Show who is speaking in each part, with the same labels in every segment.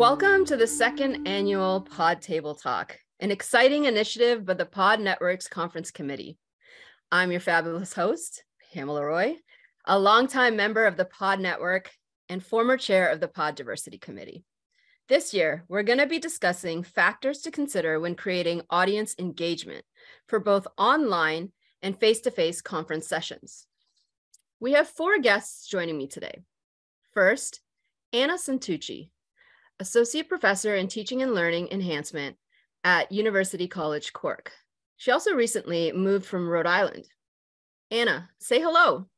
Speaker 1: Welcome to the second annual Pod Table Talk, an exciting initiative by the Pod Network's Conference Committee. I'm your fabulous host, Pamela Roy, a longtime member of the Pod Network and former chair of the Pod Diversity Committee. This year, we're going to be discussing factors to consider when creating audience engagement for both online and face-to-face conference sessions. We have 4 guests joining me today. First, Anna Santucci, Associate Professor in Teaching and Learning Enhancement at University College Cork. She also recently moved from Rhode Island. Anna, say hello.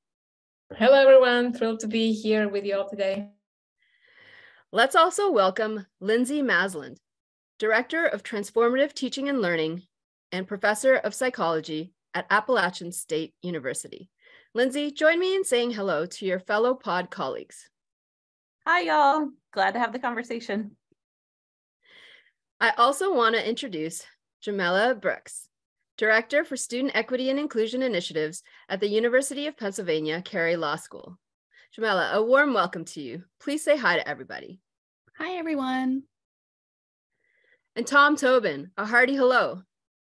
Speaker 2: Hello, everyone. Thrilled to be here with you all today.
Speaker 1: Let's also welcome Lindsay Masland, Director of Transformative Teaching and Learning and Professor of Psychology at Appalachian State University. Lindsay, join me in saying hello to your fellow pod colleagues.
Speaker 3: Hi, y'all. Glad to have the conversation.
Speaker 1: I also want to introduce Jamiella Brooks, Director for Student Equity and Inclusion Initiatives at the University of Pennsylvania Carey Law School. Jamiella, a warm welcome to you. Please say hi to everybody.
Speaker 4: Hi, everyone.
Speaker 1: And Tom Tobin, a hearty hello.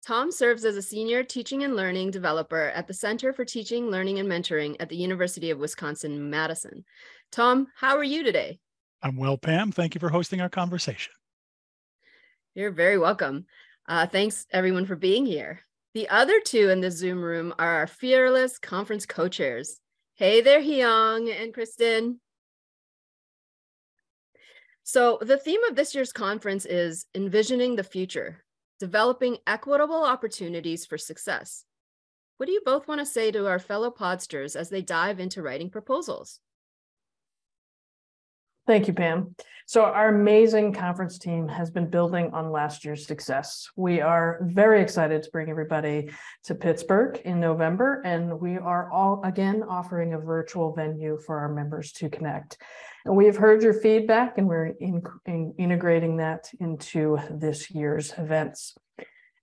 Speaker 1: Tom serves as a senior teaching and learning developer at the Center for Teaching, Learning, and Mentoring at the University of Wisconsin-Madison. Tom, how are you today?
Speaker 5: I'm well, Pam. Thank you for hosting our conversation.
Speaker 1: You're very welcome. Thanks, everyone, for being here. The other 2 in the Zoom room are our fearless conference co-chairs. Hey there, Hyung and Kristen. So the theme of this year's conference is Envisioning the Future, Developing Equitable Opportunities for Success. What do you both want to say to our fellow podsters as they dive into writing proposals?
Speaker 6: Thank you, Pam. So our amazing conference team has been building on last year's success. We are very excited to bring everybody to Pittsburgh in November, and we are all again offering a virtual venue for our members to connect. And we have heard your feedback, and we're integrating that into this year's events.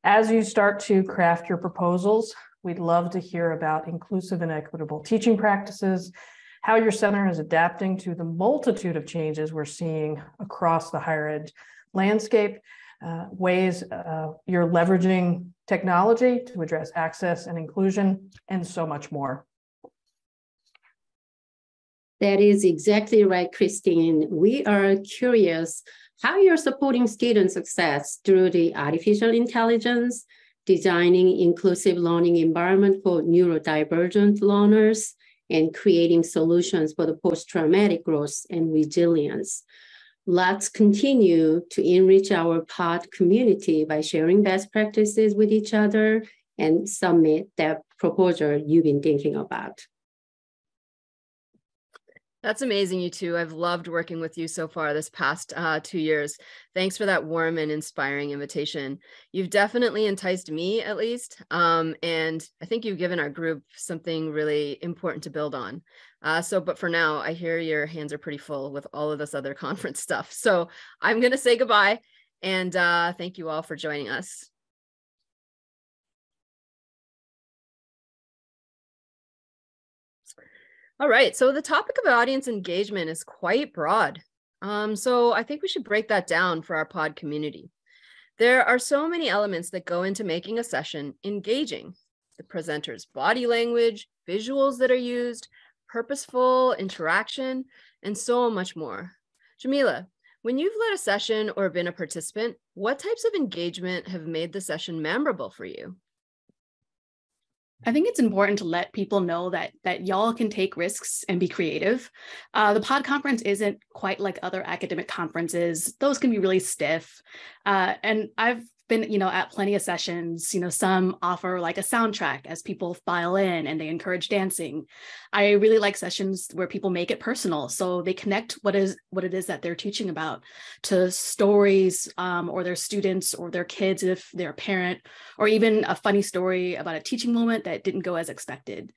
Speaker 6: As you start to craft your proposals, we'd love to hear about inclusive and equitable teaching practices, how your center is adapting to the multitude of changes we're seeing across the higher ed landscape, ways you're leveraging technology to address access and inclusion, and so much more.
Speaker 7: That is exactly right, Christine. We are curious how you're supporting student success through the artificial intelligence, designing inclusive learning environment for neurodivergent learners, and creating solutions for the post-traumatic growth and resilience. Let's continue to enrich our pod community by sharing best practices with each other and submit that proposal you've been thinking about.
Speaker 1: That's amazing, you two. I've loved working with you so far this past 2 years. Thanks for that warm and inspiring invitation. You've definitely enticed me, at least, and I think you've given our group something really important to build on. But for now, I hear your hands are pretty full with all of this other conference stuff. So I'm going to say goodbye, and thank you all for joining us. All right, so the topic of audience engagement is quite broad. So I think we should break that down for our pod community. There are so many elements that go into making a session engaging. The presenter's body language, visuals that are used, purposeful interaction, and so much more. Jamiella, when you've led a session or been a participant, what types of engagement have made the session memorable for you?
Speaker 4: I think it's important to let people know that y'all can take risks and be creative. The pod conference isn't quite like other academic conferences. Those can be really stiff. And I've been, at plenty of sessions, some offer like a soundtrack as people file in and they encourage dancing. I really like sessions where people make it personal. So they connect what it is that they're teaching about to stories or their students or their kids if they're a parent, or even a funny story about a teaching moment that didn't go as expected.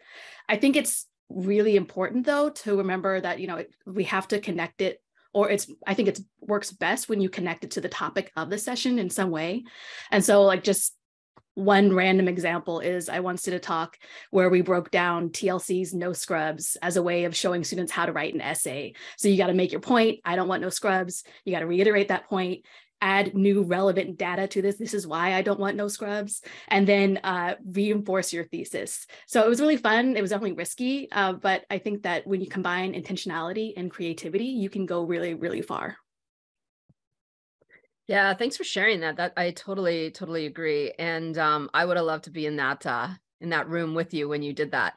Speaker 4: I think it's really important though to remember that, we have to connect it, or I think it works best when you connect it to the topic of the session in some way. And so just One random example is I once did a talk where we broke down TLC's no scrubs as a way of showing students how to write an essay. So you got to make your point. I don't want no scrubs. You got to reiterate that point, add new relevant data to this. This is why I don't want no scrubs, and then reinforce your thesis. So it was really fun. It was definitely risky, but I think that when you combine intentionality and creativity, you can go really, really far.
Speaker 1: Yeah, thanks for sharing that. That I totally agree. And I would have loved to be in that room with you when you did that.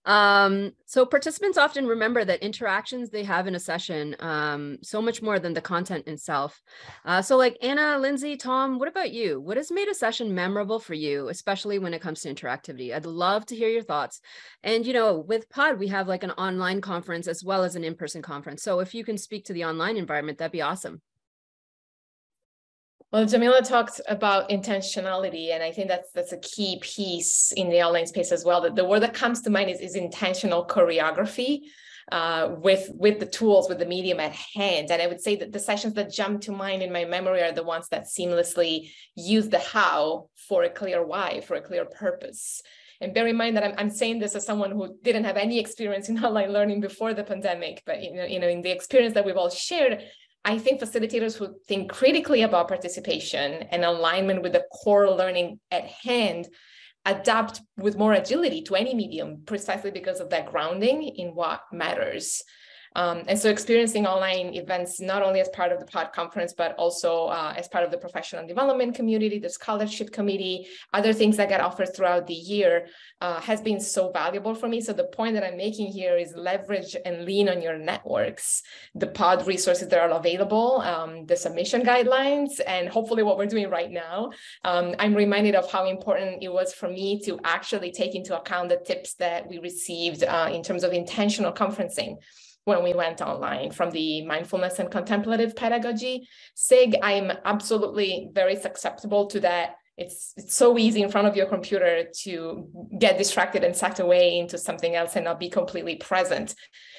Speaker 1: So participants often remember that interactions they have in a session so much more than the content itself. So like Anna, Lindsay, Tom, what about you? What has made a session memorable for you, especially when it comes to interactivity? I'd love to hear your thoughts. And with Pod, we have like an online conference as well as an in-person conference. So if you can speak to the online environment, that'd be awesome.
Speaker 2: Well, Jamiella talked about intentionality, and I think that's a key piece in the online space as well. That the word that comes to mind is intentional choreography with the tools, with the medium at hand. And I would say that the sessions that jump to mind in my memory are the ones that seamlessly use the how for a clear why, for a clear purpose. And bear in mind that I'm saying this as someone who didn't have any experience in online learning before the pandemic, but in the experience that we've all shared, I think facilitators who think critically about participation and alignment with the core learning at hand adapt with more agility to any medium, precisely because of that grounding in what matters. And so experiencing online events, not only as part of the POD conference, but also as part of the professional development community, the scholarship committee, other things that get offered throughout the year has been so valuable for me. So the point that I'm making here is leverage and lean on your networks, the POD resources that are available, the submission guidelines, and hopefully what we're doing right now. I'm reminded of how important it was for me to actually take into account the tips that we received in terms of intentional conferencing when we went online from the mindfulness and contemplative pedagogy SIG. I'm absolutely very susceptible to that. It's so easy in front of your computer to get distracted and sucked away into something else and not be completely present.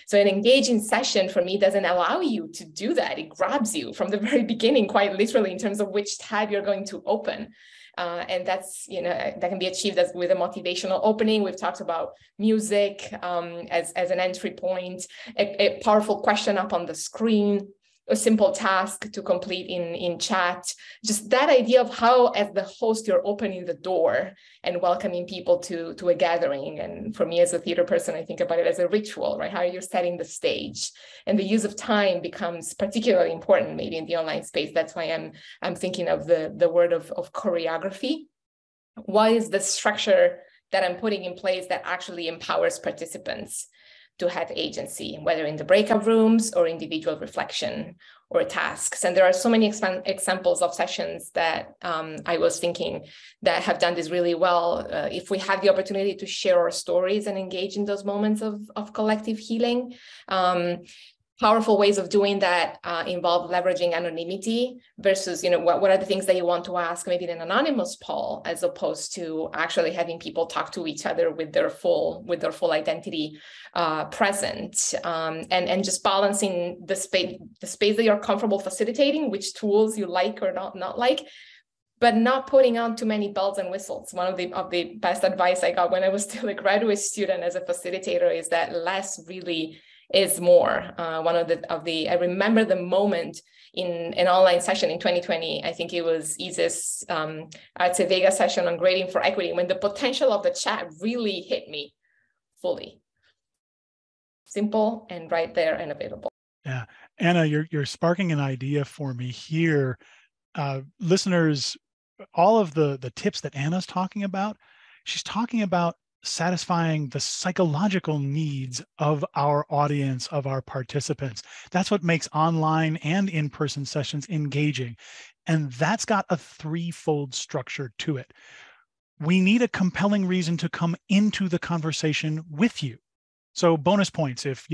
Speaker 2: So an engaging session for me doesn't allow you to do that. It grabs you from the very beginning, quite literally, in terms of which tab you're going to open. And that's, that can be achieved with a motivational opening. We've talked about music as an entry point, a powerful question up on the screen, a simple task to complete in chat. Just that idea of how, as the host, you're opening the door and welcoming people to a gathering. And for me as a theater person, I think about it as a ritual, right? How you're setting the stage. And the use of time becomes particularly important maybe in the online space. That's why I'm thinking of the word of choreography. What is the structure that I'm putting in place that actually empowers participants to have agency, whether in the breakout rooms or individual reflection or tasks? And there are so many examples of sessions that I was thinking that have done this really well. If we have the opportunity to share our stories and engage in those moments of collective healing, powerful ways of doing that involve leveraging anonymity versus, what are the things that you want to ask maybe in an anonymous poll, as opposed to actually having people talk to each other with their full identity present, and just balancing the space that you're comfortable facilitating, which tools you like or not like, but not putting on too many bells and whistles. One of the best advice I got when I was still a graduate student as a facilitator is that less really is more. I remember the moment in an online session in 2020, I think it was Isa's Arts Vega session on grading for equity, when the potential of the chat really hit me fully. Simple and right there and available.
Speaker 5: Yeah, Anna, you're sparking an idea for me here. Listeners, all of the tips that Anna's talking about, she's talking about satisfying the psychological needs of our audience, of our participants. That's what makes online and in-person sessions engaging. And that's got a threefold structure to it. We need a compelling reason to come into the conversation with you. So bonus points if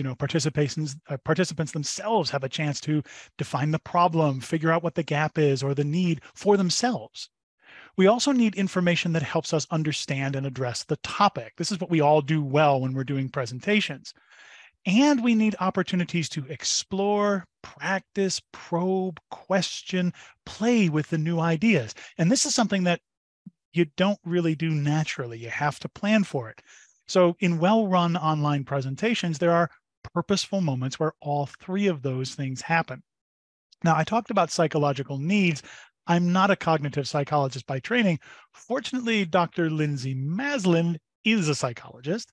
Speaker 5: participants themselves have a chance to define the problem, figure out what the gap is or the need for themselves. We also need information that helps us understand and address the topic. This is what we all do well when we're doing presentations. And we need opportunities to explore, practice, probe, question, play with the new ideas. And this is something that you don't really do naturally. You have to plan for it. So in well-run online presentations, there are purposeful moments where all three of those things happen. Now, I talked about psychological needs. I'm not a cognitive psychologist by training. Fortunately, Dr. Lindsay Masland is a psychologist.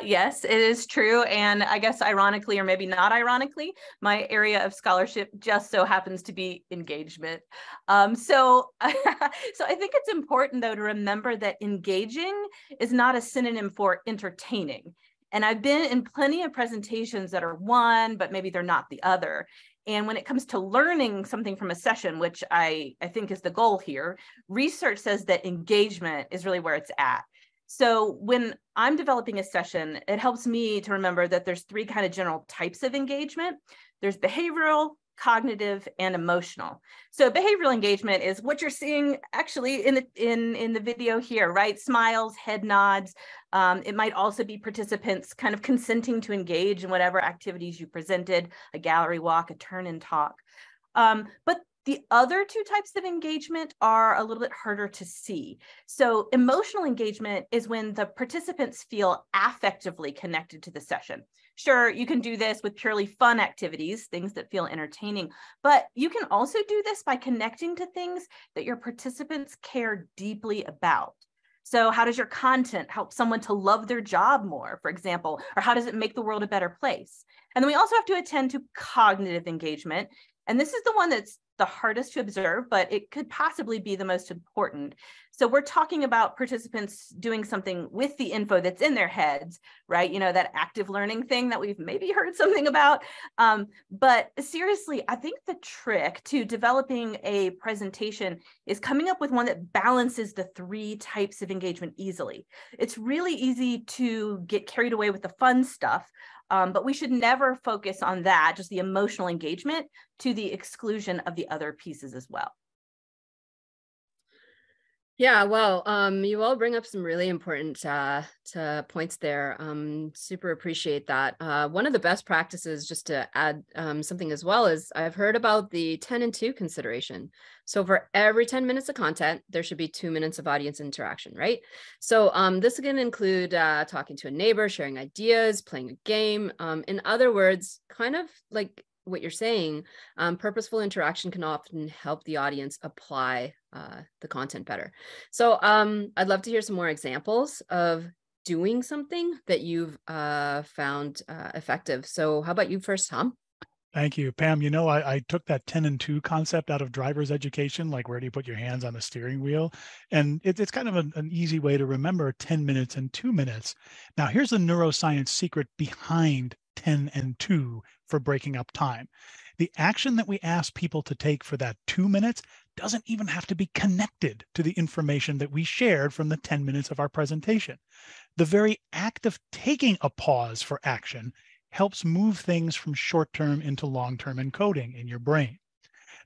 Speaker 3: Yes, it is true. And I guess ironically, or maybe not ironically, my area of scholarship just so happens to be engagement. So I think it's important, though, to remember that engaging is not a synonym for entertaining. And I've been in plenty of presentations that are one, but maybe they're not the other. And when it comes to learning something from a session, which I think is the goal here, research says that engagement is really where it's at. So when I'm developing a session, it helps me to remember that there's three kind of general types of engagement. There's behavioral, cognitive, and emotional. So behavioral engagement is what you're seeing actually in the video here, right? Smiles, head nods. It might also be participants kind of consenting to engage in whatever activities you presented, a gallery walk, a turn and talk. But the other two types of engagement are a little bit harder to see. So emotional engagement is when the participants feel affectively connected to the session. Sure, you can do this with purely fun activities, things that feel entertaining, but you can also do this by connecting to things that your participants care deeply about. So how does your content help someone to love their job more, for example, or how does it make the world a better place? And then we also have to attend to cognitive engagement. And this is the one that's the hardest to observe, but it could possibly be the most important. So we're talking about participants doing something with the info that's in their heads, right? You know, that active learning thing that we've maybe heard something about. But seriously, I think the trick to developing a presentation is coming up with one that balances the three types of engagement easily. It's really easy to get carried away with the fun stuff, but we should never focus on that, just the emotional engagement, to the exclusion of the other pieces as well.
Speaker 1: Yeah, well, you all bring up some really important points there. Super appreciate that. One of the best practices, just to add something as well, is I've heard about the 10 and 2 consideration. So for every 10 minutes of content, there should be 2 minutes of audience interaction, right? So this can include talking to a neighbor, sharing ideas, playing a game. In other words, kind of like what you're saying, purposeful interaction can often help the audience apply the content better. So I'd love to hear some more examples of doing something that you've found effective. So how about you first, Tom?
Speaker 5: Thank you, Pam. You know, I took that 10 and 2 concept out of driver's education, like where do you put your hands on the steering wheel? And it's kind of an easy way to remember 10 minutes and 2 minutes. Now, here's the neuroscience secret behind 10 and 2 for breaking up time. The action that we ask people to take for that 2 minutes doesn't even have to be connected to the information that we shared from the 10 minutes of our presentation. The very act of taking a pause for action helps move things from short-term into long-term encoding in your brain.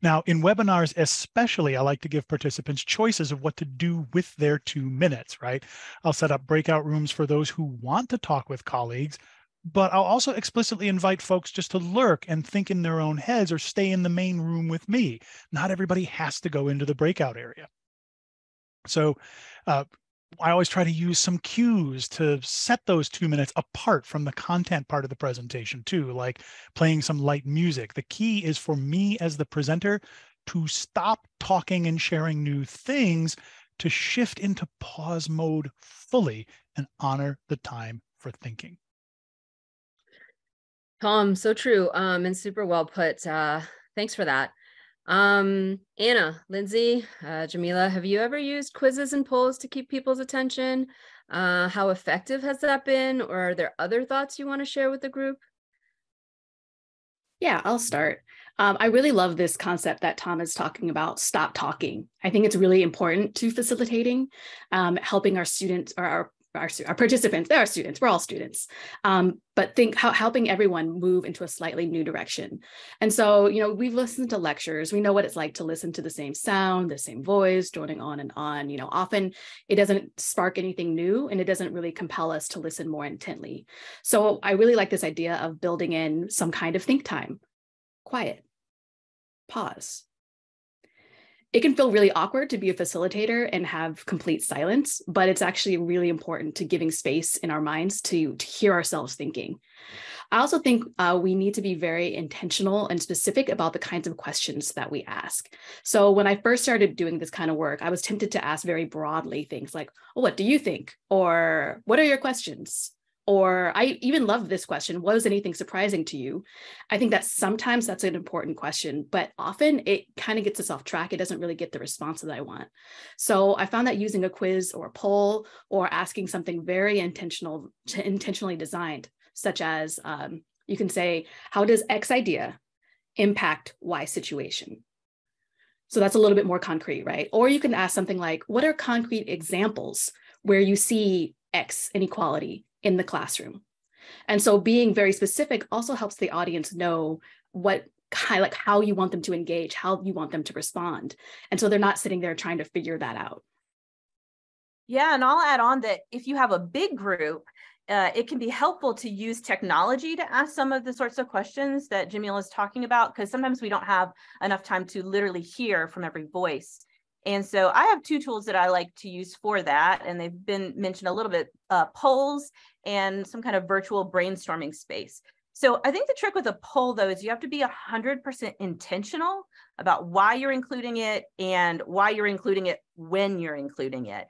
Speaker 5: Now, in webinars especially, I like to give participants choices of what to do with their 2 minutes, right? I'll set up breakout rooms for those who want to talk with colleagues, but I'll also explicitly invite folks just to lurk and think in their own heads or stay in the main room with me. Not everybody has to go into the breakout area. So I always try to use some cues to set those 2 minutes apart from the content part of the presentation too, like playing some light music. The key is for me as the presenter to stop talking and sharing new things, to shift into pause mode fully and honor the time for thinking.
Speaker 1: Tom, so true, and super well put. Thanks for that. Anna, Lindsay, Jamiella, have you ever used quizzes and polls to keep people's attention? How effective has that been? Or are there other thoughts you want to share with the group?
Speaker 4: Yeah, I'll start. I really love this concept that Tom is talking about, stop talking. I think it's really important to facilitating, helping our students or our participants, they're our students, we're all students, but helping everyone move into a slightly new direction. And so, you know, we've listened to lectures, we know what it's like to listen to the same sound, the same voice, droning on and on. You know, often it doesn't spark anything new and it doesn't really compel us to listen more intently. So I really like this idea of building in some kind of think time, quiet, pause. It can feel really awkward to be a facilitator and have complete silence, but it's actually really important to giving space in our minds to hear ourselves thinking. I also think we need to be very intentional and specific about the kinds of questions that we ask. So when I first started doing this kind of work, I was tempted to ask very broadly things like, oh, what do you think? Or what are your questions? Or I even love this question, was anything surprising to you? I think that sometimes that's an important question, but often it kind of gets us off track. It doesn't really get the response that I want. So I found that using a quiz or a poll or asking something very intentionally designed, such as you can say, how does X idea impact Y situation? So that's a little bit more concrete, right? Or you can ask something like, what are concrete examples where you see X inequality in the classroom? And so being very specific also helps the audience know how you want them to engage, how you want them to respond. And so they're not sitting there trying to figure that out.
Speaker 3: Yeah, and I'll add on that if you have a big group, it can be helpful to use technology to ask some of the sorts of questions that Jamiella is talking about, because sometimes we don't have enough time to literally hear from every voice. And so I have two tools that I like to use for that, and they've been mentioned a little bit, polls and some kind of virtual brainstorming space. So I think the trick with a poll, though, is you have to be 100% intentional about why you're including it and why you're including it when you're including it.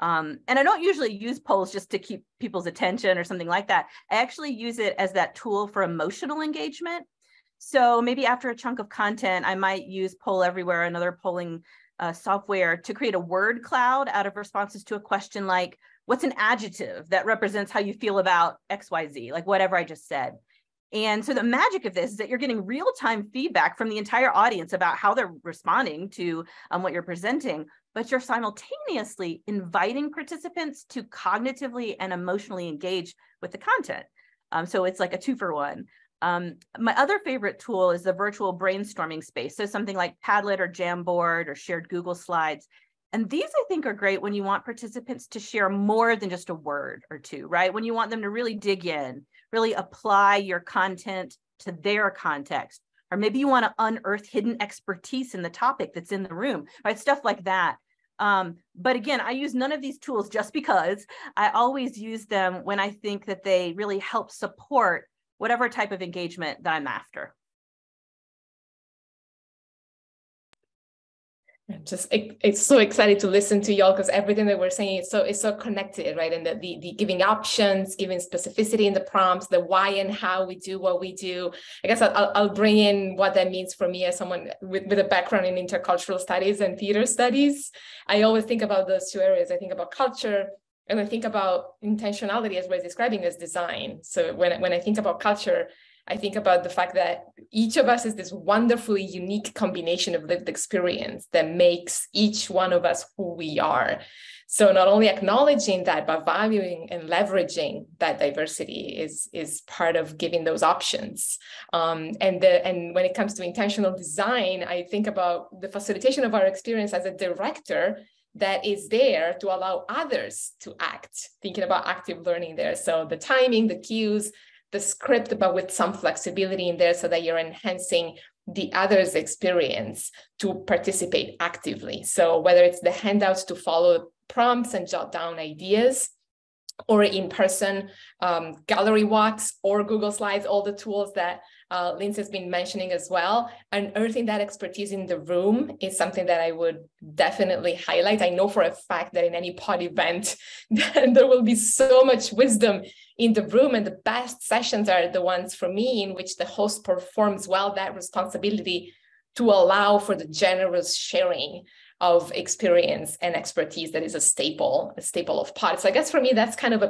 Speaker 3: And I don't usually use polls just to keep people's attention or something like that. I actually use it as that tool for emotional engagement. So maybe after a chunk of content, I might use Poll Everywhere, another polling software, to create a word cloud out of responses to a question like, what's an adjective that represents how you feel about XYZ, like whatever I just said. And so the magic of this is that you're getting real-time feedback from the entire audience about how they're responding to what you're presenting, but you're simultaneously inviting participants to cognitively and emotionally engage with the content. So it's like a 2-for-1. My other favorite tool is the virtual brainstorming space. So something like Padlet or Jamboard or shared Google Slides. And these, I think, are great when you want participants to share more than just a word or two, right? When you want them to really dig in, really apply your content to their context. Or maybe you want to unearth hidden expertise in the topic that's in the room, right? Stuff like that. But again, I use none of these tools just because. I always use them when I think that they really help support whatever type of engagement that I'm after.
Speaker 2: I'm just it's so excited to listen to y'all, because everything that we're saying is so connected, right? And the giving options, giving specificity in the prompts, the why and how we do what we do. I guess I'll bring in what that means for me as someone with a background in intercultural studies and theater studies. I always think about those two areas. I think about culture, and I think about intentionality as we're describing as design. So when I think about culture, I think about the fact that each of us is this wonderfully unique combination of lived experience that makes each one of us who we are. So not only acknowledging that, but valuing and leveraging that diversity is part of giving those options. And when it comes to intentional design, I think about the facilitation of our experience as a director that is there to allow others to act, thinking about active learning there. So the timing, the cues, the script, but with some flexibility in there so that you're enhancing the other's experience to participate actively. So whether it's the handouts to follow prompts and jot down ideas, or in-person gallery walks or Google Slides, all the tools that Lindsay has been mentioning as well, unearthing that expertise in the room is something that I would definitely highlight. I know for a fact that in any pod event, there will be so much wisdom in the room, and the best sessions are the ones for me in which the host performs well that responsibility to allow for the generous sharing of experience and expertise that is a staple of pods. So I guess for me, that's kind of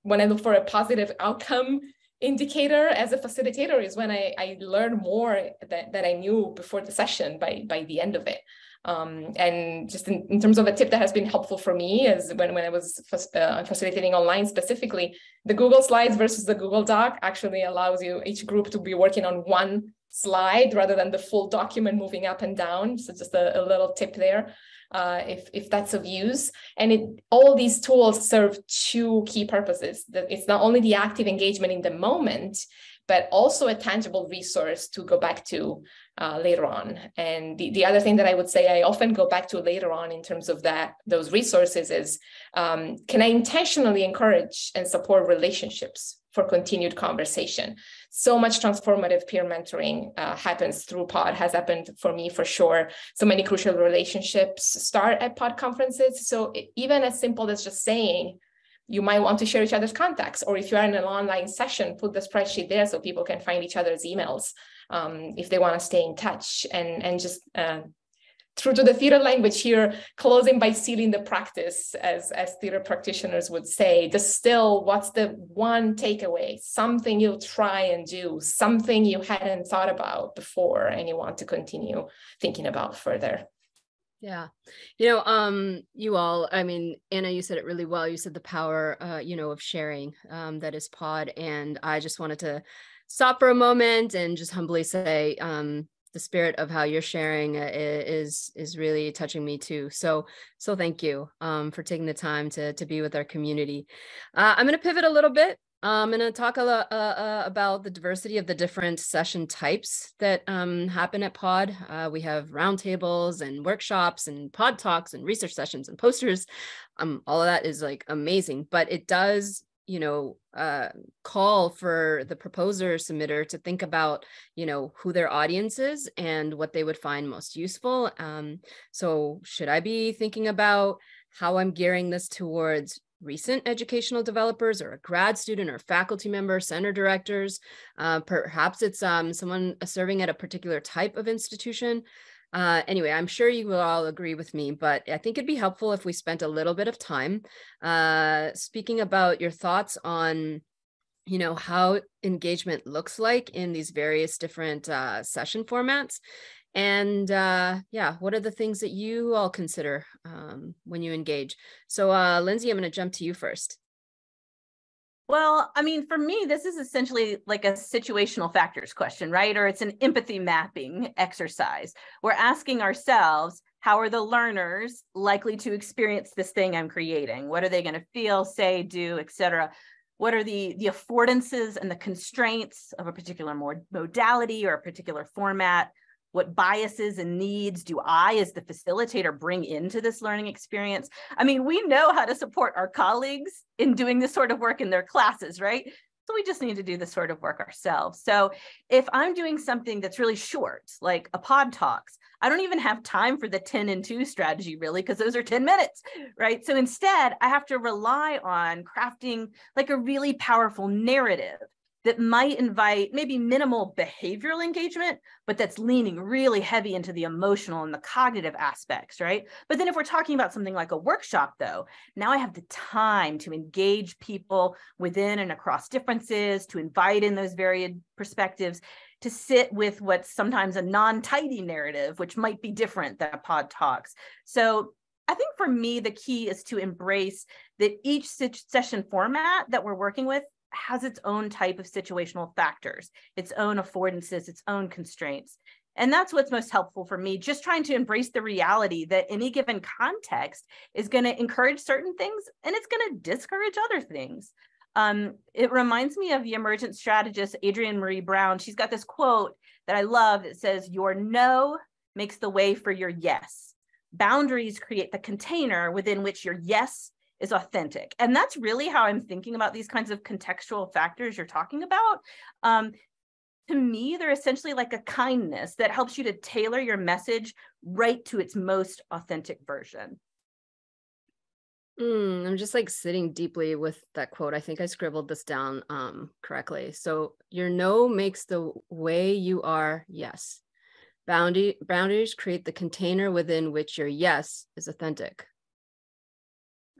Speaker 2: when I look for a positive outcome indicator as a facilitator, is when I learn more that I knew before the session by the end of it. And just in terms of a tip that has been helpful for me is when I was facilitating online specifically, the Google Slides versus the Google Doc actually allows you each group to be working on one slide rather than the full document moving up and down. So just a little tip there, if that's of use. And all these tools serve two key purposes. That it's not only the active engagement in the moment, but also a tangible resource to go back to later on. And the other thing that I would say I often go back to later on in terms of those resources is, can I intentionally encourage and support relationships for continued conversation? So much transformative peer mentoring happens through pod, has happened for me for sure. So many crucial relationships start at pod conferences. So even as simple as just saying, you might want to share each other's contacts, or if you are in an online session, put the spreadsheet there so people can find each other's emails if they want to stay in touch. And just true to the theater language here, closing by sealing the practice, as theater practitioners would say. Distill, what's the one takeaway, something you'll try and do, something you hadn't thought about before and you want to continue thinking about further.
Speaker 1: Yeah. You all, I mean, Anna, you said it really well. You said the power, of sharing, that is pod. And I just wanted to stop for a moment and just humbly say, the spirit of how you're sharing is really touching me too. So thank you for taking the time to be with our community. I'm going to pivot a little bit. I'm going to talk a lot about the diversity of the different session types that happen at pod. We have roundtables and workshops and pod talks and research sessions and posters. All of that is like amazing, but it does call for the proposer submitter to think about, who their audience is and what they would find most useful. So should I be thinking about how I'm gearing this towards recent educational developers or a grad student or faculty member, center directors? Perhaps it's someone serving at a particular type of institution. Anyway, I'm sure you will all agree with me, but I think it'd be helpful if we spent a little bit of time speaking about your thoughts on, how engagement looks like in these various different session formats. And what are the things that you all consider when you engage? So Lindsay, I'm going to jump to you first.
Speaker 3: Well, I mean, for me, this is essentially like a situational factors question, right? Or it's an empathy mapping exercise. We're asking ourselves, how are the learners likely to experience this thing I'm creating? What are they going to feel, say, do, et cetera? What are the affordances and the constraints of a particular modality or a particular format? What biases and needs do I, as the facilitator, bring into this learning experience? I mean, we know how to support our colleagues in doing this sort of work in their classes, right? So we just need to do this sort of work ourselves. So if I'm doing something that's really short, like a pod talks, I don't even have time for the 10 and 2 strategy, really, because those are 10 minutes, right? So instead, I have to rely on crafting like a really powerful narrative that might invite maybe minimal behavioral engagement, but that's leaning really heavy into the emotional and the cognitive aspects, right? But then if we're talking about something like a workshop, though, now I have the time to engage people within and across differences, to invite in those varied perspectives, to sit with what's sometimes a non-tidy narrative, which might be different than a pod talks. So I think for me, the key is to embrace that each session format that we're working with has its own type of situational factors, its own affordances, its own constraints. And that's what's most helpful for me, just trying to embrace the reality that any given context is going to encourage certain things and it's going to discourage other things. It reminds me of the emergent strategist, Adrienne Marie Brown. She's got this quote that I love that says, "Your no makes the way for your yes. Boundaries create the container within which your yes is authentic." And that's really how I'm thinking about these kinds of contextual factors you're talking about. To me, they're essentially like a kindness that helps you to tailor your message right to its most authentic version.
Speaker 1: I'm just like sitting deeply with that quote. I think I scribbled this down correctly. So your no makes the way you are yes. Boundaries create the container within which your yes is authentic.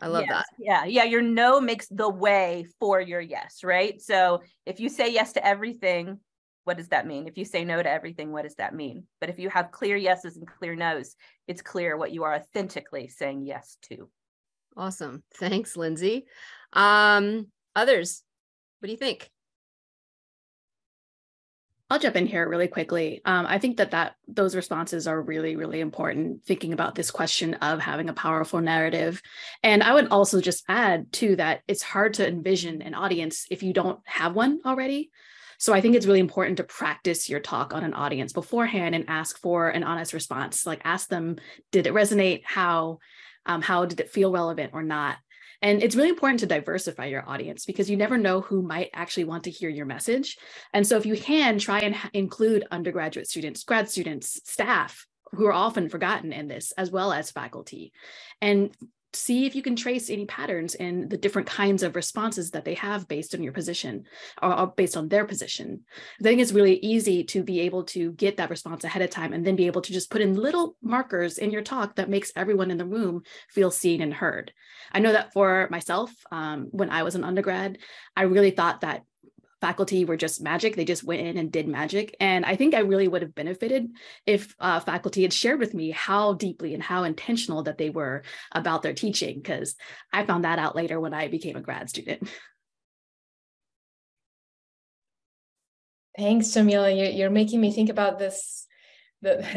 Speaker 1: I love that.
Speaker 3: Yeah. Your no makes the way for your yes, right? So if you say yes to everything, what does that mean? If you say no to everything, what does that mean? But if you have clear yeses and clear nos, it's clear what you are authentically saying yes to.
Speaker 1: Awesome. Thanks, Lindsay. Others, what do you think?
Speaker 4: I'll jump in here really quickly. I think that those responses are really, really important, thinking about this question of having a powerful narrative. And I would also just add to that, it's hard to envision an audience if you don't have one already. So I think it's really important to practice your talk on an audience beforehand and ask for an honest response. Like ask them, did it resonate? How did it feel relevant or not? And it's really important to diversify your audience because you never know who might actually want to hear your message. And so if you can, try and include undergraduate students, grad students, staff who are often forgotten in this, as well as faculty. And see if you can trace any patterns in the different kinds of responses that they have based on your position or based on their position. I think it's really easy to be able to get that response ahead of time and then be able to just put in little markers in your talk that makes everyone in the room feel seen and heard. I know that for myself, when I was an undergrad, I really thought that faculty were just magic. They just went in and did magic. And I think I really would have benefited if faculty had shared with me how deeply and how intentional that they were about their teaching, because I found that out later when I became a grad student.
Speaker 2: Thanks, Jamiella. You're making me think about this.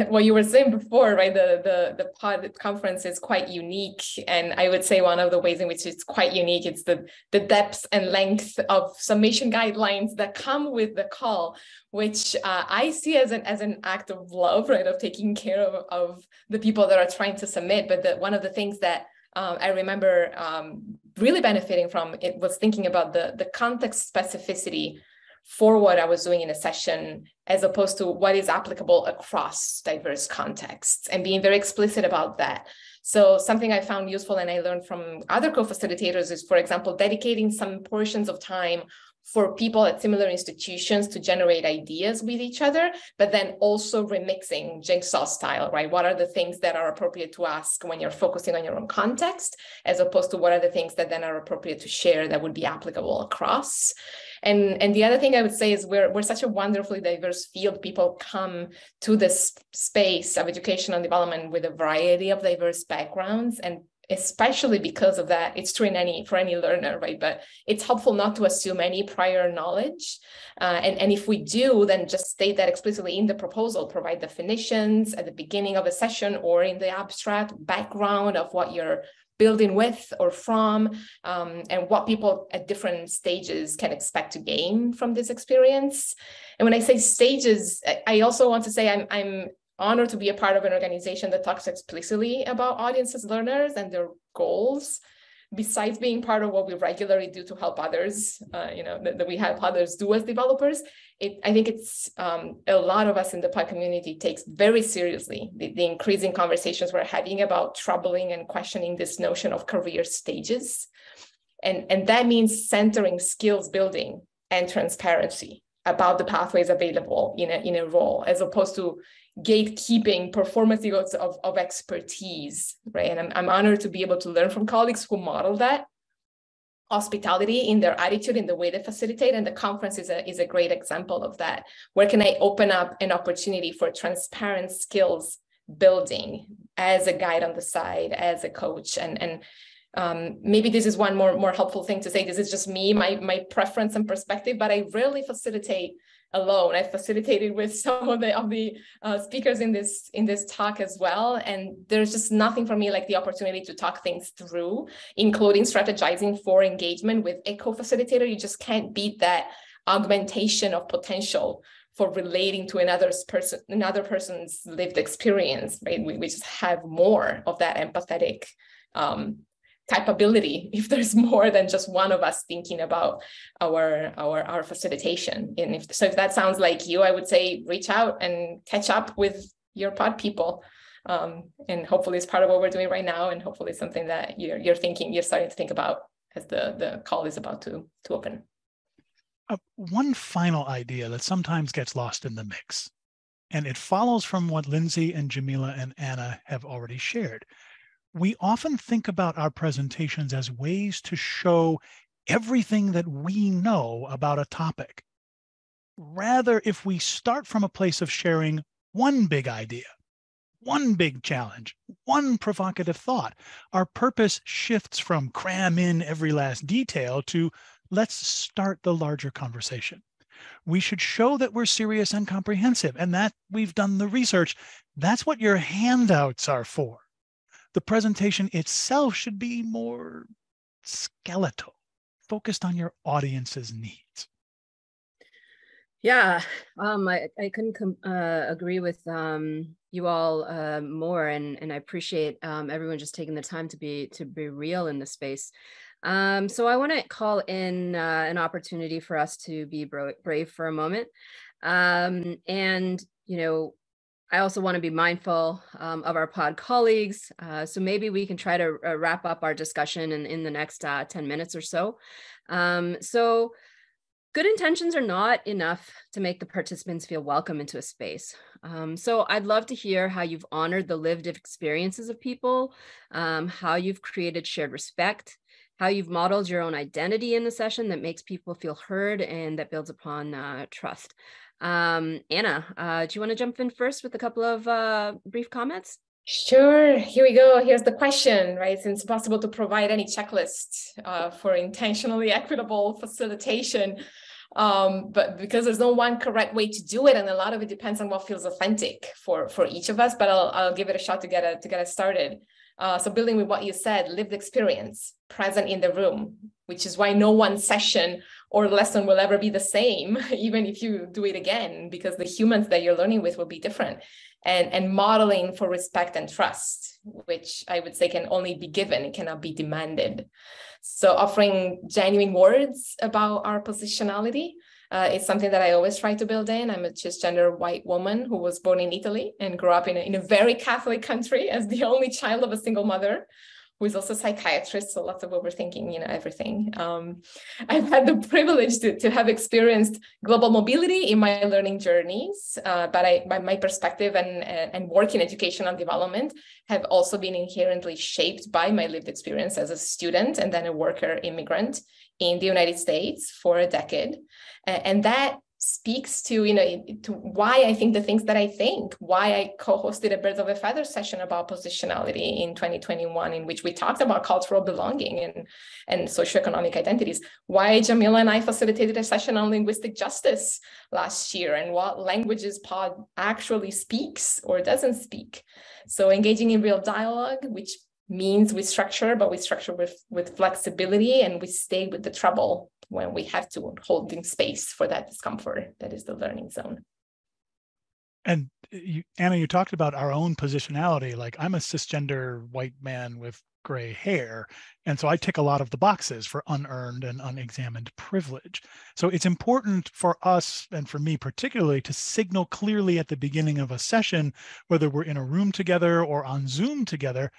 Speaker 2: What you were saying before, right? The pod conference is quite unique, and I would say one of the ways in which it's quite unique is the depth and length of submission guidelines that come with the call, which I see as an act of love, right? Of taking care of the people that are trying to submit. But one of the things that I remember really benefiting from it was thinking about the context specificity for what I was doing in a session, as opposed to what is applicable across diverse contexts, and being very explicit about that. So something I found useful and I learned from other co-facilitators is, for example, dedicating some portions of time for people at similar institutions to generate ideas with each other, but then also remixing jigsaw style, right? What are the things that are appropriate to ask when you're focusing on your own context, as opposed to what are the things that then are appropriate to share that would be applicable across. And the other thing I would say is we're such a wonderfully diverse field. People come to this space of educational development with a variety of diverse backgrounds, and especially because of that, it's true for any learner, right? But it's helpful not to assume any prior knowledge. And if we do, then just state that explicitly in the proposal, provide definitions at the beginning of a session or in the abstract background of what you're building with or from, and what people at different stages can expect to gain from this experience. And when I say stages, I also want to say I'm honored to be a part of an organization that talks explicitly about audiences, learners, and their goals, besides being part of what we regularly do to help others, that we help others do as developers. I think it's a lot of us in the pod community takes very seriously the increasing conversations we're having about troubling and questioning this notion of career stages. And that means centering skills building and transparency about the pathways available in a role, as opposed to gatekeeping performance goals of expertise, right? And I'm honored to be able to learn from colleagues who model that hospitality in their attitude, in the way they facilitate, and the conference is a great example of that. Where can I open up an opportunity for transparent skills building as a guide on the side, as a coach, and maybe this is one more helpful thing to say. This is just me, my preference and perspective, but I rarely facilitate alone. I facilitated with some of the speakers in this talk as well, and there's just nothing for me like the opportunity to talk things through, including strategizing for engagement with a co-facilitator. You just can't beat that augmentation of potential for relating to another person's lived experience, right? We just have more of that empathetic capability if there's more than just one of us thinking about our facilitation. And if that sounds like you, I would say reach out and catch up with your pod people, and hopefully it's part of what we're doing right now, and hopefully it's something that you're starting to think about as the call is about to open.
Speaker 5: One final idea that sometimes gets lost in the mix, and it follows from what Lindsay and Jamiella and Anna have already shared. We often think about our presentations as ways to show everything that we know about a topic. Rather, if we start from a place of sharing one big idea, one big challenge, one provocative thought, our purpose shifts from cram in every last detail to let's start the larger conversation. We should show that we're serious and comprehensive, and that we've done the research. That's what your handouts are for. The presentation itself should be more skeletal, focused on your audience's needs.
Speaker 1: Yeah, I couldn't agree with you all more, and I appreciate everyone just taking the time to be real in this space. So I want to call in an opportunity for us to be brave for a moment, and I also want to be mindful of our pod colleagues. So maybe we can try to wrap up our discussion in the next 10 minutes or so. So good intentions are not enough to make the participants feel welcome into a space. So I'd love to hear how you've honored the lived experiences of people, how you've created shared respect, how you've modeled your own identity in the session that makes people feel heard and that builds upon trust. Anna, do you want to jump in first with a couple of brief comments?
Speaker 2: Sure. Here we go. Here's the question, right? It's impossible to provide any checklist for intentionally equitable facilitation, but because there's no one correct way to do it, and a lot of it depends on what feels authentic for each of us. But I'll give it a shot to get us started. So building with what you said, lived experience present in the room, which is why no one session or lesson will ever be the same, even if you do it again, because the humans that you're learning with will be different. And modeling for respect and trust, which I would say can only be given, it cannot be demanded. So offering genuine words about our positionality is something that I always try to build in. I'm a cisgender white woman who was born in Italy and grew up in a very Catholic country as the only child of a single mother, who is also a psychiatrist, so lots of overthinking, everything. I've had the privilege to have experienced global mobility in my learning journeys, but my perspective and work in education and development have also been inherently shaped by my lived experience as a student and then a worker immigrant in the United States for a decade. And that speaks to, to why I think the things that I think, why I co-hosted a Birds of a Feather session about positionality in 2021, in which we talked about cultural belonging and socioeconomic identities, why Jamiella and I facilitated a session on linguistic justice last year and what languages pod actually speaks or doesn't speak. So engaging in real dialogue, which means we structure, but we structure with flexibility, and we stay with the trouble when we have to, holding space for that discomfort that is the learning zone.
Speaker 5: And Anna, you talked about our own positionality. Like, I'm a cisgender white man with gray hair, and so I tick a lot of the boxes for unearned and unexamined privilege. So it's important for us, and for me particularly, to signal clearly at the beginning of a session, whether we're in a room together or on Zoom together,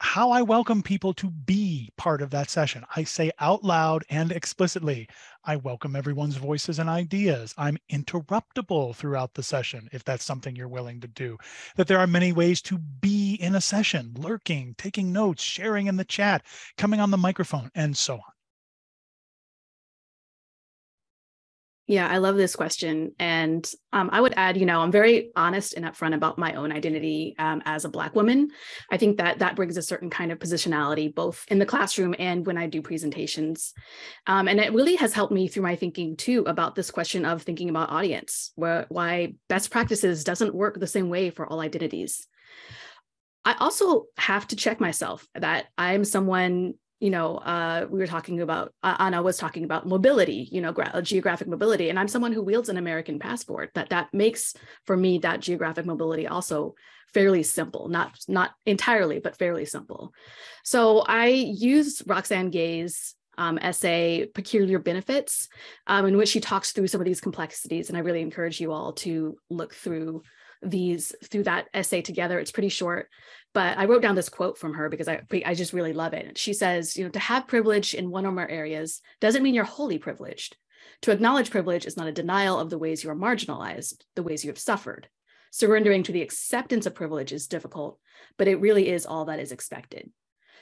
Speaker 5: how I welcome people to be part of that session. I say out loud and explicitly, I welcome everyone's voices and ideas. I'm interruptible throughout the session, if that's something you're willing to do. That there are many ways to be in a session: lurking, taking notes, sharing in the chat, coming on the microphone, and so on.
Speaker 4: Yeah, I love this question. And I would add, I'm very honest and upfront about my own identity as a Black woman. I think that brings a certain kind of positionality, both in the classroom and when I do presentations. And it really has helped me through my thinking too about this question of thinking about audience, why best practices doesn't work the same way for all identities. I also have to check myself that I'm someone, we were talking about, Anna was talking about mobility, geographic mobility, and I'm someone who wields an American passport. That makes, for me, that geographic mobility also fairly simple, not entirely, but fairly simple. So I use Roxane Gay's essay, Peculiar Benefits, in which she talks through some of these complexities, and I really encourage you all to look through that essay together. It's pretty short, but I wrote down this quote from her because I just really love it. She says, to have privilege in one or more areas doesn't mean you're wholly privileged. To acknowledge privilege is not a denial of the ways you are marginalized, the ways you have suffered. Surrendering to the acceptance of privilege is difficult, but it really is all that is expected.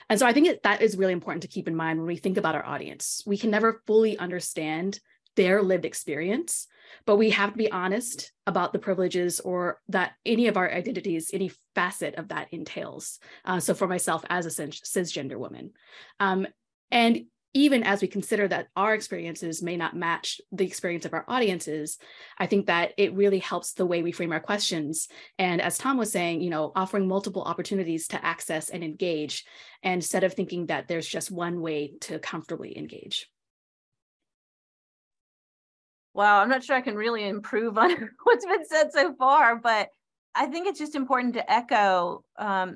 Speaker 4: And so I think that is really important to keep in mind when we think about our audience. We can never fully understand their lived experience, but we have to be honest about the privileges or that any of our identities, any facet of that entails. So for myself as a cisgender woman, and even as we consider that our experiences may not match the experience of our audiences, I think that it really helps the way we frame our questions. And as Tom was saying, offering multiple opportunities to access and engage, and instead of thinking that there's just one way to comfortably engage.
Speaker 3: Wow, I'm not sure I can really improve on what's been said so far, but I think it's just important to echo, how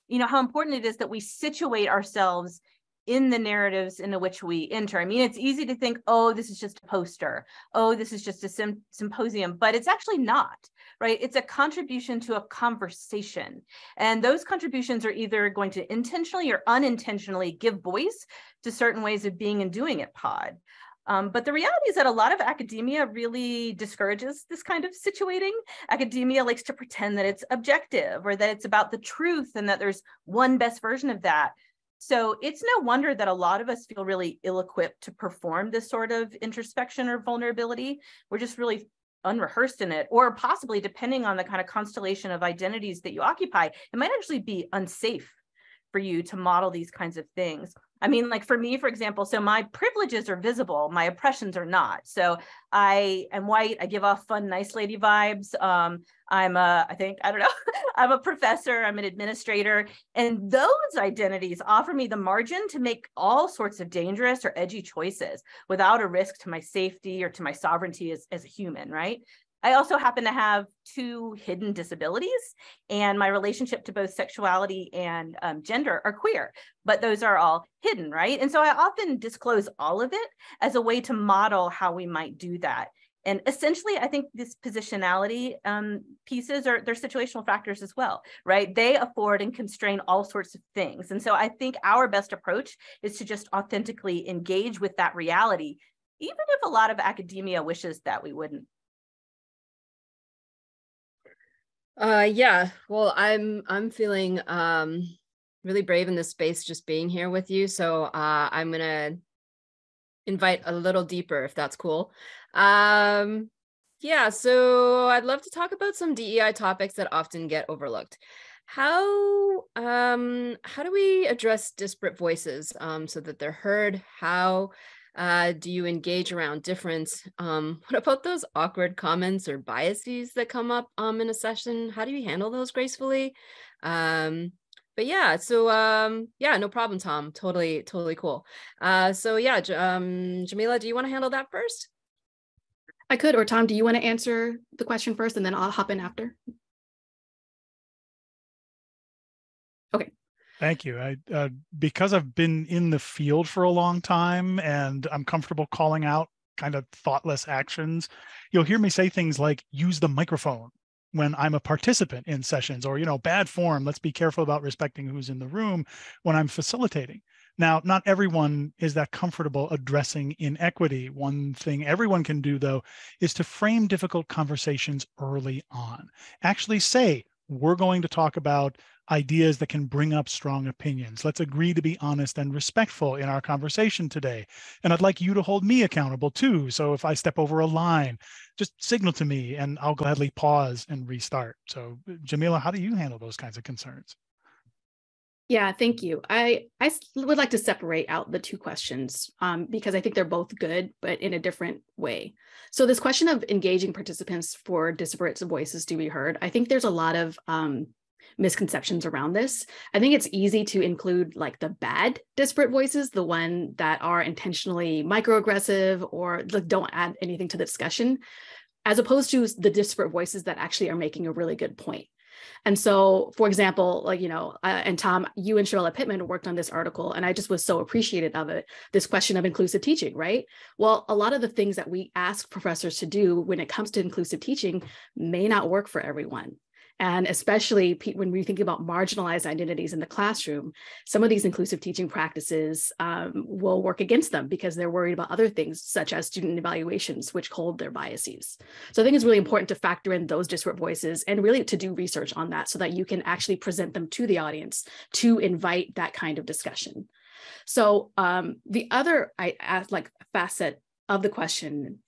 Speaker 3: important it is that we situate ourselves in the narratives in which we enter. I mean, it's easy to think, oh, this is just a poster. Oh, this is just a symposium, but it's actually not, right? It's a contribution to a conversation. And those contributions are either going to intentionally or unintentionally give voice to certain ways of being and doing at Pod. But the reality is that a lot of academia really discourages this kind of situating. Academia likes to pretend that it's objective or that it's about the truth and that there's one best version of that. So it's no wonder that a lot of us feel really ill-equipped to perform this sort of introspection or vulnerability. We're just really unrehearsed in it, or possibly, depending on the kind of constellation of identities that you occupy, it might actually be unsafe for you to model these kinds of things. I mean, like for me, for example, so my privileges are visible, my oppressions are not. So I am white, I give off fun, nice lady vibes. I'm a professor, I'm an administrator, and those identities offer me the margin to make all sorts of dangerous or edgy choices without a risk to my safety or to my sovereignty as a human, right? I also happen to have 2 hidden disabilities, and my relationship to both sexuality and gender are queer, but those are all hidden, right? And so I often disclose all of it as a way to model how we might do that. And essentially, I think this positionality pieces they're situational factors as well, right? They afford and constrain all sorts of things. And so I think our best approach is to just authentically engage with that reality, even if a lot of academia wishes that we wouldn't.
Speaker 1: Yeah, well, I'm feeling really brave in this space just being here with you. So I'm gonna invite a little deeper, if that's cool. Yeah, so I'd love to talk about some DEI topics that often get overlooked. How do we address disparate voices so that they're heard? How do you engage around difference? What about those awkward comments or biases that come up in a session? How do you handle those gracefully? But yeah, so yeah, no problem, Tom. Totally cool. So yeah, Jamiella, do you want to handle that first?
Speaker 4: I could, or Tom, do you want to answer the question first and then I'll hop in after? Okay.
Speaker 5: Thank you. Because I've been in the field for a long time and I'm comfortable calling out kind of thoughtless actions, you'll hear me say things like use the microphone when I'm a participant in sessions, or, bad form. Let's be careful about respecting who's in the room when I'm facilitating. Now, not everyone is that comfortable addressing inequity. One thing everyone can do, though, is to frame difficult conversations early on. Actually say, we're going to talk about ideas that can bring up strong opinions. Let's agree to be honest and respectful in our conversation today. And I'd like you to hold me accountable too. So if I step over a line, just signal to me and I'll gladly pause and restart. So Jamiella, how do you handle those kinds of concerns?
Speaker 4: Yeah, thank you. I would like to separate out the 2 questions because I think they're both good, but in a different way. So this question of engaging participants for disparate voices to be heard, I think there's a lot of misconceptions around this. I think it's easy to include like the bad disparate voices, the one that are intentionally microaggressive or like don't add anything to the discussion, as opposed to the disparate voices that actually are making a really good point. And so, for example, and Tom, you and Jamiella Pittman worked on this article, and I just was so appreciative of it, this question of inclusive teaching, right? Well, a lot of the things that we ask professors to do when it comes to inclusive teaching may not work for everyone. And especially when we think about marginalized identities in the classroom, some of these inclusive teaching practices will work against them because they're worried about other things, such as student evaluations, which hold their biases. So I think it's really important to factor in those disparate voices and really to do research on that so that you can actually present them to the audience to invite that kind of discussion. So the other facet of the question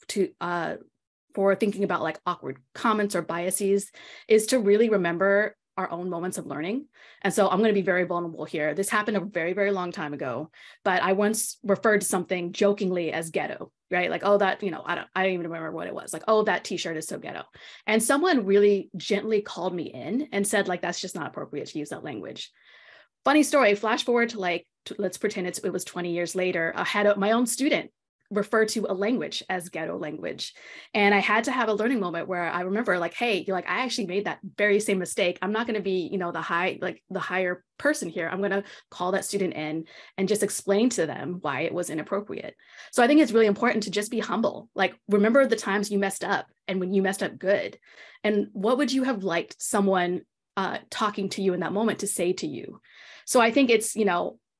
Speaker 4: for thinking about like awkward comments or biases is to really remember our own moments of learning. And so I'm going to be very vulnerable here. This happened a very, very long time ago, but I once referred to something jokingly as ghetto, right? Like, oh, that, I don't even remember what it was. Like, oh, that t-shirt is so ghetto. And someone really gently called me in and said, like, that's just not appropriate to use that language. Funny story, flash forward to let's pretend it was 20 years later. I had my own student refer to a language as ghetto language. And I had to have a learning moment where I remember like, hey, I actually made that very same mistake. I'm not going to be, the higher person here. I'm going to call that student in and just explain to them why it was inappropriate. So I think it's really important to just be humble. Like, remember the times you messed up and when you messed up good. And what would you have liked someone talking to you in that moment to say to you? So I think it's,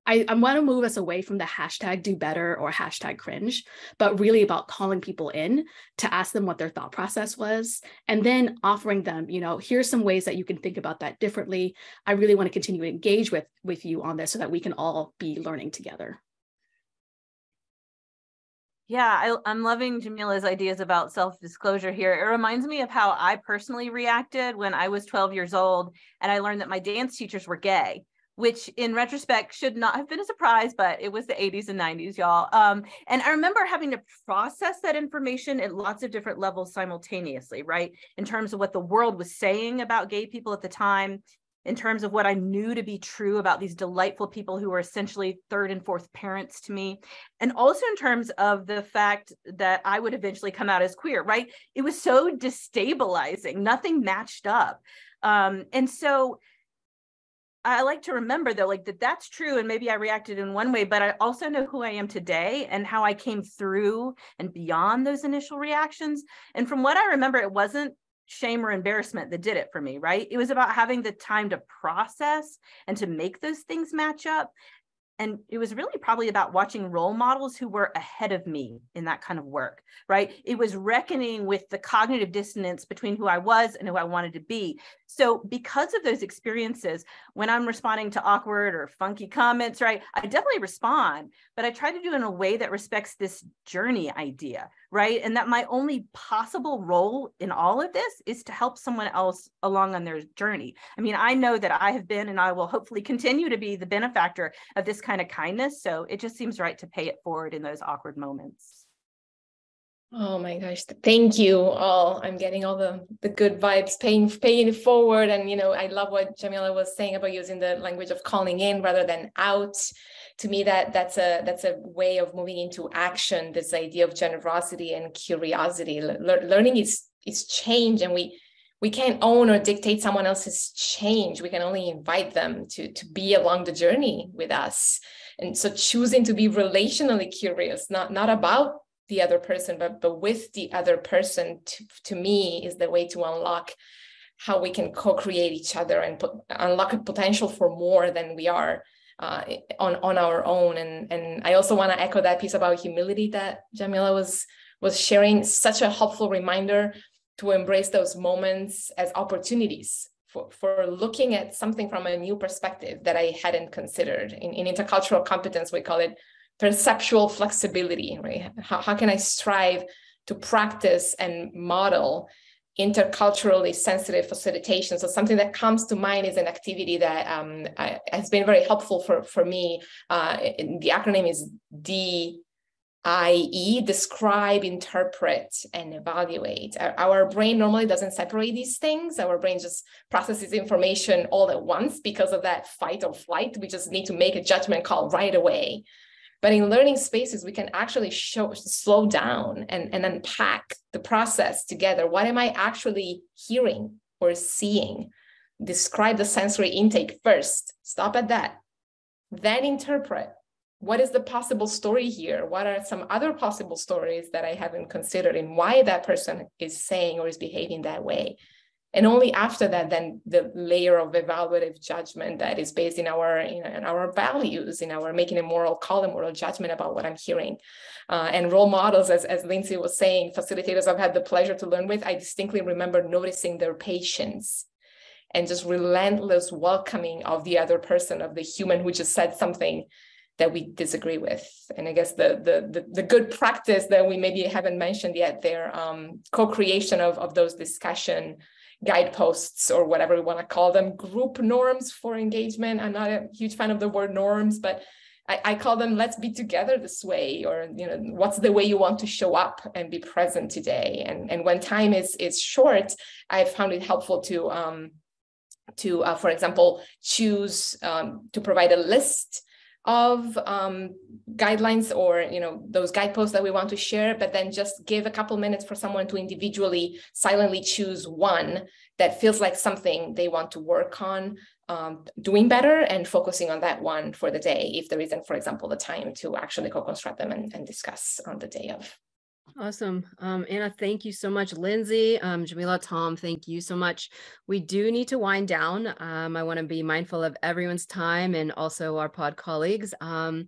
Speaker 4: I want to move us away from the hashtag do better or hashtag cringe, but really about calling people in to ask them what their thought process was, and then offering them, here's some ways that you can think about that differently. I really want to continue to engage with you on this so that we can all be learning together.
Speaker 3: Yeah, I'm loving Jamiella's ideas about self-disclosure here. It reminds me of how I personally reacted when I was 12 years old and I learned that my dance teachers were gay, which in retrospect should not have been a surprise, but it was the 80s and 90s, y'all. And I remember having to process that information at lots of different levels simultaneously, right? In terms of what the world was saying about gay people at the time, in terms of what I knew to be true about these delightful people who were essentially third and fourth parents to me, and also in terms of the fact that I would eventually come out as queer, right? It was so destabilizing, nothing matched up. And so I like to remember though, that's true. And maybe I reacted in one way, but I also know who I am today and how I came through and beyond those initial reactions. And from what I remember, it wasn't shame or embarrassment that did it for me, right? It was about having the time to process and to make those things match up. And it was really probably about watching role models who were ahead of me in that kind of work, right? It was reckoning with the cognitive dissonance between who I was and who I wanted to be. So because of those experiences, when I'm responding to awkward or funky comments, right, I definitely respond, but I try to do it in a way that respects this journey idea, right? And that my only possible role in all of this is to help someone else along on their journey. I mean, I know that I have been, and I will hopefully continue to be, the benefactor of this kind of kindness. So it just seems right to pay it forward in those awkward moments.
Speaker 2: Oh my gosh, thank you all. I'm getting all the good vibes, paying it forward. And, I love what Jamiella was saying about using the language of calling in rather than out. To me, that's a way of moving into action, this idea of generosity and curiosity. Learning is change, and we can't own or dictate someone else's change. We can only invite them to be along the journey with us. And so choosing to be relationally curious, not about the other person, but with the other person, to me, is the way to unlock how we can co-create each other and unlock a potential for more than we are on our own. And I also want to echo that piece about humility that Jamiella was sharing. Such a helpful reminder to embrace those moments as opportunities for looking at something from a new perspective that I hadn't considered. In intercultural competence, we call it perceptual flexibility, right? How can I strive to practice and model interculturally sensitive facilitation? So something that comes to mind is an activity that has been very helpful for me. The acronym is DIE, describe, interpret, and evaluate. Our brain normally doesn't separate these things. Our brain just processes information all at once because of that fight or flight. We just need to make a judgment call right away. But in learning spaces, we can actually slow down and unpack the process together. What am I actually hearing or seeing? Describe the sensory intake first. Stop at that. Then interpret. What is the possible story here? What are some other possible stories that I haven't considered, and why that person is saying or is behaving that way? And only after that, then the layer of evaluative judgment that is based in our values, in our making a moral call, a moral judgment about what I'm hearing. And role models, as Lindsay was saying, facilitators I've had the pleasure to learn with, I distinctly remember noticing their patience and just relentless welcoming of the other person, of the human who just said something that we disagree with. And I guess the good practice that we maybe haven't mentioned yet there, co-creation of those discussion guideposts, or whatever we want to call them, group norms for engagement. I'm not a huge fan of the word norms, but I call them, let's be together this way, or what's the way you want to show up and be present today. And when time is short, I've found it helpful to for example, choose to provide a list of guidelines or those guideposts that we want to share, but then just give a couple minutes for someone to individually silently choose one that feels like something they want to work on doing better, and focusing on that one for the day, if there isn't, for example, the time to actually co-construct them and discuss on the day of.
Speaker 1: Awesome. Anna, thank you so much. Lindsay, Jamiella, Tom, thank you so much. We do need to wind down. I want to be mindful of everyone's time and also our pod colleagues. And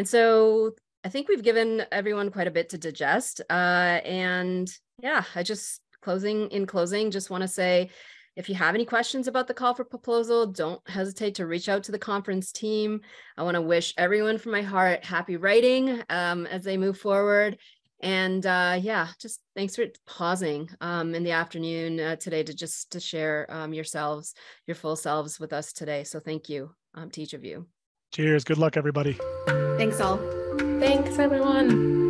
Speaker 1: so I think we've given everyone quite a bit to digest. And yeah, in closing, just want to say, if you have any questions about the call for proposal, don't hesitate to reach out to the conference team. I want to wish everyone from my heart happy writing as they move forward. And yeah, just thanks for pausing in the afternoon today to share your full selves with us today. So thank you to each of you.
Speaker 5: Cheers. Good luck, everybody.
Speaker 4: Thanks all.
Speaker 2: Thanks, everyone.